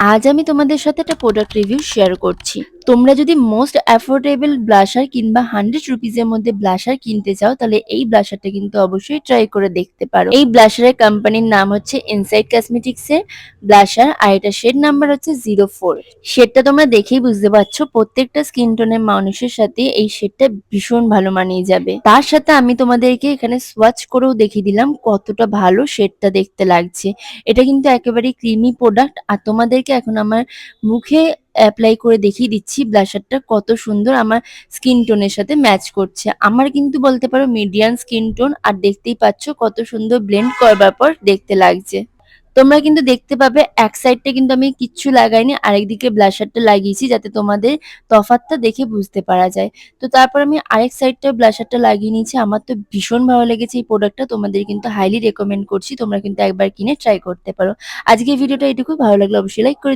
আজ আমি তোমাদের সাথে একটা প্রোডাক্ট রিভিউ শেয়ার করছি। তোমরা যদি মোস্ট অ্যাফোর্ডেবল ব্লাশার কিংবা 100 রুপিস এর মধ্যে ব্লাশার কিনতে চাও তাহলে এই ব্লাশারটা কিন্তু অবশ্যই ট্রাই করে দেখতে পারো। এই ব্লাশারের কোম্পানির নাম হচ্ছে ইনসাইড কসমেটিক্স এর ব্লাশার আর এটা শেড নাম্বার হচ্ছে 04। শেডটা তোমরা দেখেই বুঝতে পারছো প্রত্যেকটা স্কিন টোনের মানুষের সাথে এই শেডটা ভীষণ ভালো মানিয়ে যাবে। তার সাথে আমি তোমাদেরকে এখানে সোয়াচ করেও দেখিয়ে দিলাম কতটা ভালো শেডটা দেখতে লাগছে। এটা কিন্তু একেবারেই ক্রিমি প্রোডাক্ট আর তোমাদেরকে এখন আমার মুখে অ্যাপ্লাই করে দেখিয়ে দিচ্ছি ব্লাশারটা কত সুন্দর আমার স্কিন টোনের সাথে ম্যাচ করছে। আমার কিন্তু বলতে পারো মিডিয়াম স্কিন টোন আর দেখতেই পাচ্ছ কত সুন্দর ব্লেন্ড করবার পর দেখতে লাগছে। তোমরা কিন্তু দেখতে পাবে এক সাইডটা কিন্তু আমি কিচ্ছু লাগাইনি, আরেকদিকে ব্লাশারটা লাগিয়েছি যাতে তোমাদের তফাৎটা দেখে বুঝতে পারা যায়। তো তারপর আমি আরেক সাইডটা ব্লাশারটা লাগিয়ে নিয়েছি। আমার তো ভীষণ ভালো লেগেছে এই প্রোডাক্টটা, তোমাদের কিন্তু হাইলি রেকমেন্ড করছি। তোমরা কিন্তু একবার কিনে ট্রাই করতে পারো। আজকের ভিডিওটা এটুকু, ভালো লাগলে অবশ্যই লাইক করে